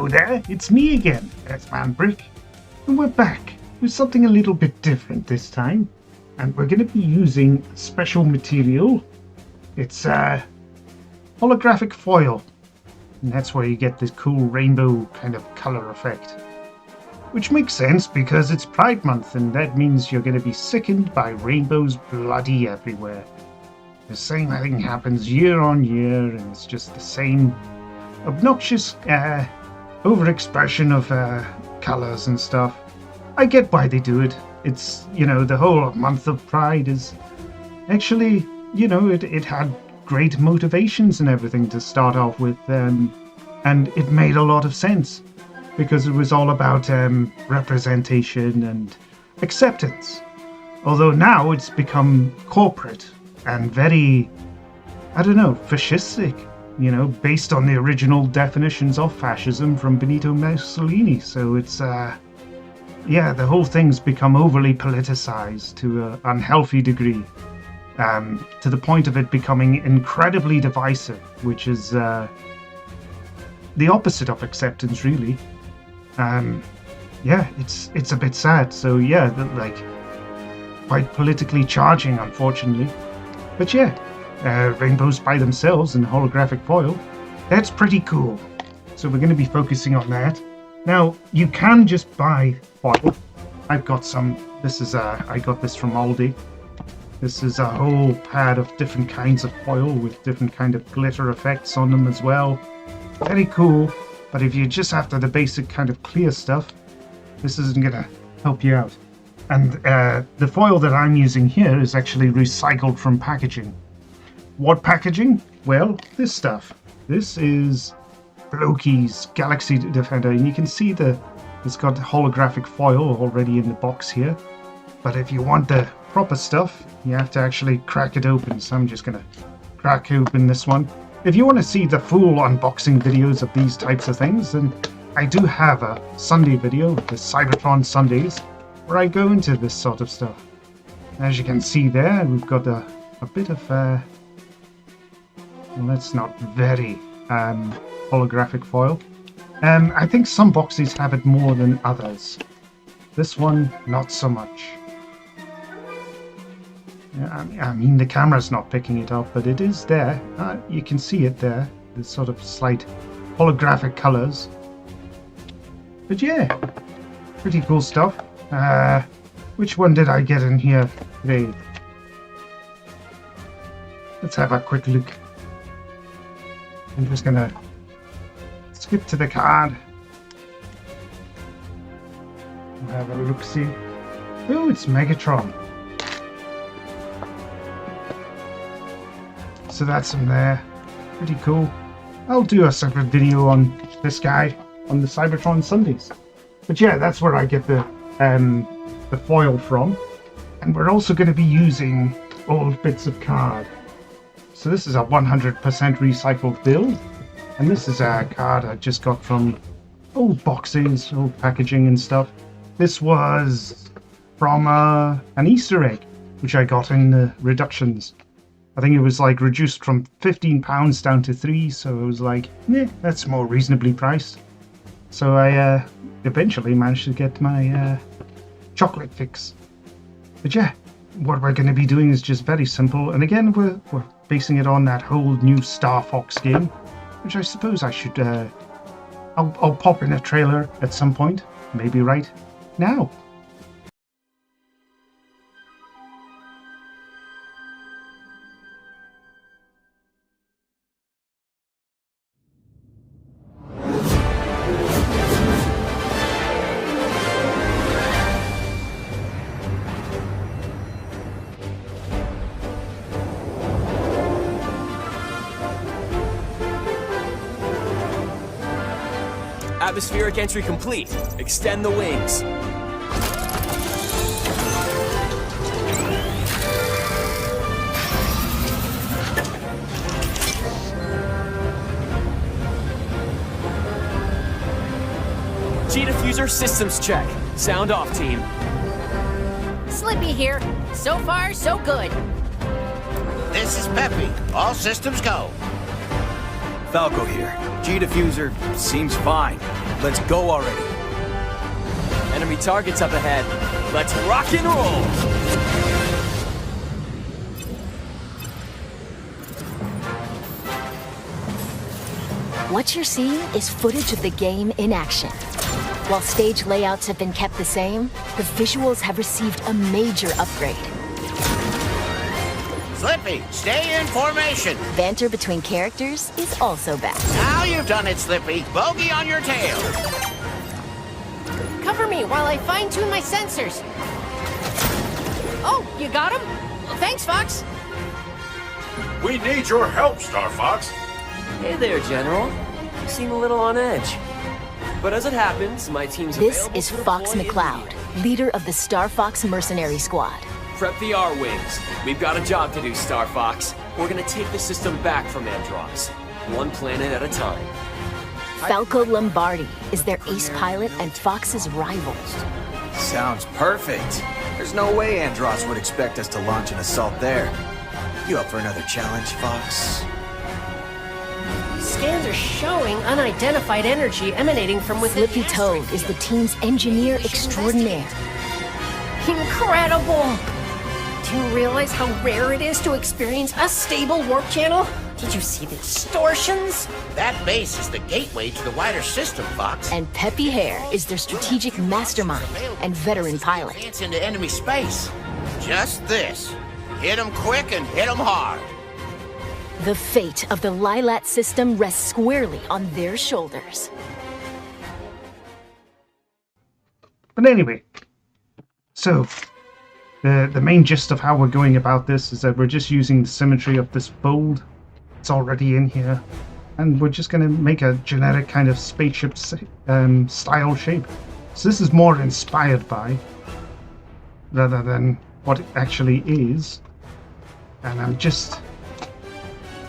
Hello there, it's me again, earthmanbrick, and we're back with something a little bit different this time, and we're going to be using a special material. It's holographic foil, and that's where you get this cool rainbow kind of color effect. Which makes sense because it's Pride Month, and that means you're going to be sickened by rainbows bloody everywhere. The same thing happens year on year, and it's just the same obnoxious overexpression of colors and stuff. I get why they do it. It's, the whole month of Pride is actually, it had great motivations and everything to start off with, and it made a lot of sense because it was all about representation and acceptance. Although now it's become corporate and very, fascistic. Based on the original definitions of fascism from Benito Mussolini. So it's, the whole thing's become overly politicized to an unhealthy degree, to the point of it becoming incredibly divisive, which is the opposite of acceptance, really. It's a bit sad. So quite politically charging, unfortunately. But rainbows by themselves and holographic foil, that's pretty cool. So we're going to be focusing on that. Now, you can just buy foil. I've got some. This is I got this from Aldi. This is a whole pad of different kinds of foil with different kind of glitter effects on them as well. Very cool. But if you're just after the basic kind of clear stuff, this isn't going to help you out. And the foil that I'm using here is actually recycled from packaging. What packaging? Well, this stuff. This is Loki's Galaxy Defender, and you can see it's got holographic foil already in the box here. But if you want the proper stuff, you have to actually crack it open. So I'm just going to crack open this one. If you want to see the full unboxing videos of these types of things, then I do have a Sunday video, the Cybertron Sundays, where I go into this sort of stuff. As you can see there, we've got a bit of well, that's not very holographic foil. I think some boxes have it more than others. This one, not so much. I mean, the camera's not picking it up, but it is there. You can see it there. There's sort of slight holographic colors. But pretty cool stuff. Which one did I get in here today? Let's have a quick look. I'm just gonna skip to the card and have a look-see. Oh, it's Megatron. So that's him there. Pretty cool. I'll do a separate video on this guy on the Cybertron Sundays. But that's where I get the foil from. And we're also going to be using old bits of card. So this is a 100% recycled build, and this is a card I just got from old boxes, old packaging and stuff. This was from an Easter egg, which I got in the reductions. I think it was reduced from £15 down to £3, so it was that's more reasonably priced. So I eventually managed to get my chocolate fix. But what we're going to be doing is just very simple, and again we're basing it on that whole new Starfox game, which I suppose I should I'll pop in a trailer at some point, maybe right now. Atmospheric entry complete. Extend the wings. G-diffuser systems check. Sound off, team. Slippy here. So far, so good. This is Peppy. All systems go. Falco here. G-diffuser seems fine. Let's go already. Enemy targets up ahead. Let's rock and roll! What you're seeing is footage of the game in action. While stage layouts have been kept the same, the visuals have received a major upgrade. Slippy, stay in formation. Banter between characters is also back. Now you've done it, Slippy. Bogey on your tail. Cover me while I fine-tune my sensors. Oh, you got him? Well, thanks, Fox. We need your help, Starfox. Hey there, General. You seem a little on edge. But as it happens, my team's This available is to Fox deploy McCloud, leader of the Starfox mercenary squad. Prep the Arwings. We've got a job to do, Starfox. We're gonna take the system back from Andross. One planet at a time. Falco Lombardi is their ace pilot and Fox's rival. Sounds perfect. There's no way Andross would expect us to launch an assault there. You up for another challenge, Fox? Scans are showing unidentified energy emanating from within Slippy the Toad asteroid is the field. team's engineer extraordinaire. Incredible! Do you realize how rare it is to experience a stable warp channel? Did you see the distortions? That base is the gateway to the wider system, Fox. And Peppy Hare is their strategic mastermind and veteran pilot. Advance into enemy space. Just this. Hit 'em quick and hit 'em hard. The fate of the Lilat system rests squarely on their shoulders. But anyway, so the main gist of how we're going about this is that we're just using the symmetry of this fold. It's already in here, and we're just going to make a generic kind of spaceship style shape. So this is more inspired by rather than what it actually is. And I'm just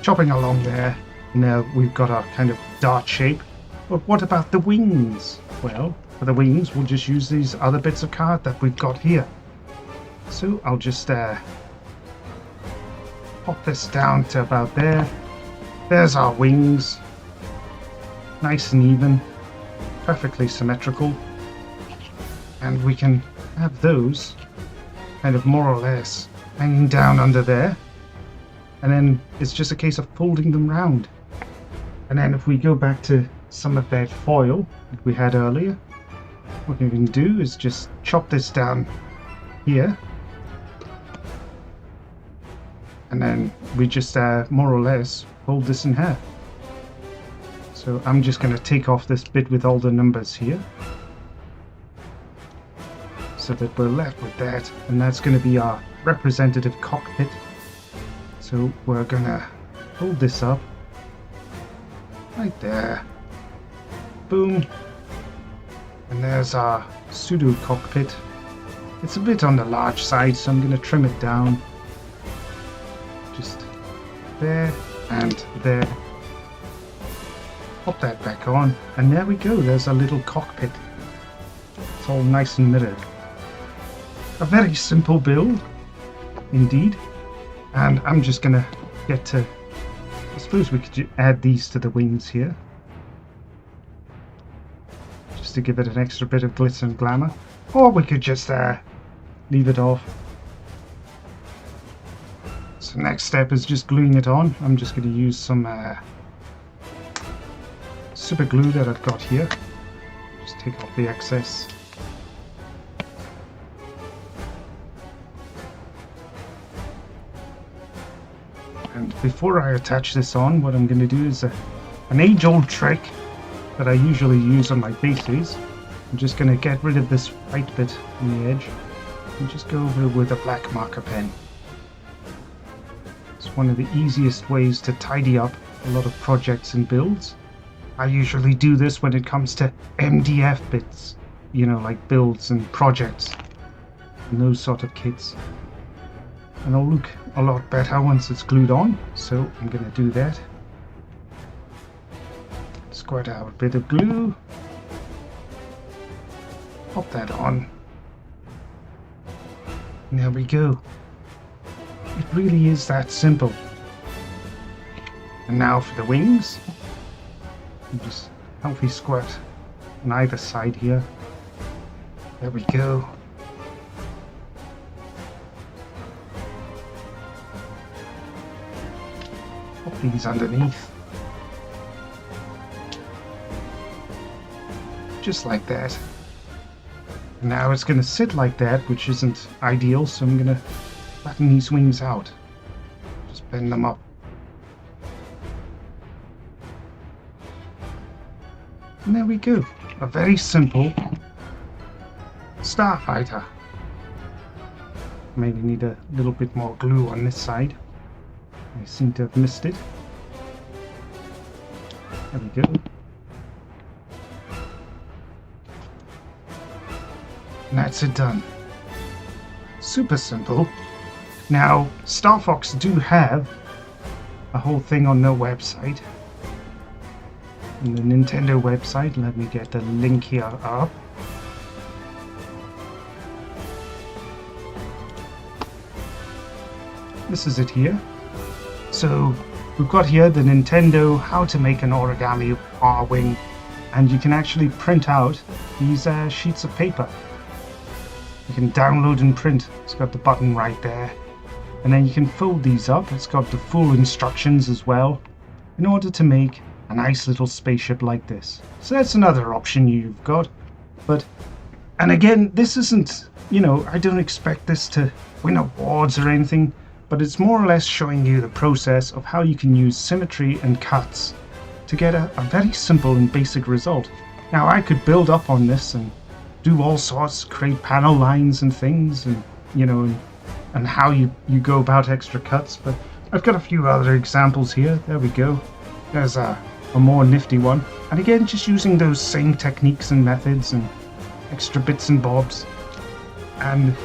chopping along there. Now we've got our kind of dart shape. But what about the wings? Well, for the wings, we'll just use these other bits of card that we've got here. So I'll just pop this down to about there. There's our wings. Nice and even. Perfectly symmetrical. And we can have those kind of more or less hanging down under there. And then it's just a case of folding them round. And then if we go back to some of that foil that we had earlier, what we can do is just chop this down here. And then we just more or less fold this in half. So I'm just going to take off this bit with all the numbers here, so that we're left with that, and that's going to be our representative cockpit. So we're going to hold this up right there. Boom. And there's our pseudo cockpit. It's a bit on the large side, so I'm going to trim it down. Just there and there. Pop that back on, and there we go. There's a little cockpit. It's all nice and mirrored. A very simple build, indeed. And I'm just gonna get to, I suppose we could add these to the wings here, just to give it an extra bit of glitz and glamour. Or we could just leave it off. So next step is just gluing it on. I'm just going to use some super glue that I've got here. Just take off the excess. And before I attach this on, what I'm going to do is an age-old trick that I usually use on my bases. I'm just going to get rid of this white bit on the edge and just go over with a black marker pen. It's one of the easiest ways to tidy up a lot of projects and builds. I usually do this when it comes to MDF bits, you know, like builds and projects and those sort of kits. And it'll look a lot better once it's glued on, so I'm going to do that. Squirt out a bit of glue. Pop that on. And there we go. It really is that simple. And now for the wings. Just healthy squirt on either side here. There we go. Put these underneath. Just like that. Now it's going to sit like that, which isn't ideal, so I'm going to flatten these wings out. Just bend them up. And there we go. A very simple starfighter. Maybe need a little bit more glue on this side. I seem to have missed it. There we go. And that's it done. Super simple. Now, Starfox do have a whole thing on their website. On the Nintendo website, let me get the link here up. This is it here. So, we've got here the Nintendo how to make an origami Arwing, and you can actually print out these sheets of paper. You can download and print. It's got the button right there. And then you can fold these up. It's got the full instructions as well in order to make a nice little spaceship like this. So that's another option you've got. And again, this isn't, I don't expect this to win awards or anything, but it's more or less showing you the process of how you can use symmetry and cuts to get a very simple and basic result. Now I could build up on this and do all sorts, create panel lines and things, and and how you go about extra cuts, but I've got a few other examples here. There we go. There's a more nifty one, and again just using those same techniques and methods and extra bits and bobs. And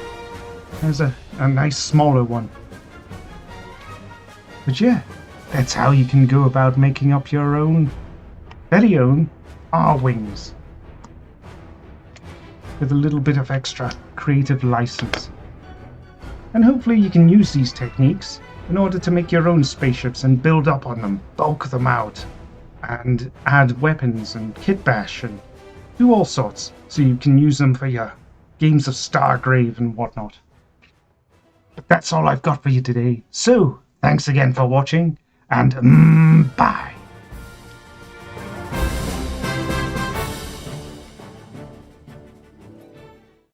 there's a nice smaller one. But yeah, that's how you can go about making up your own very own Arwings with a little bit of extra creative license. And hopefully you can use these techniques in order to make your own spaceships and build up on them, bulk them out, and add weapons and kit bash and do all sorts, so you can use them for your games of Stargrave and whatnot. But that's all I've got for you today. So, thanks again for watching, and bye!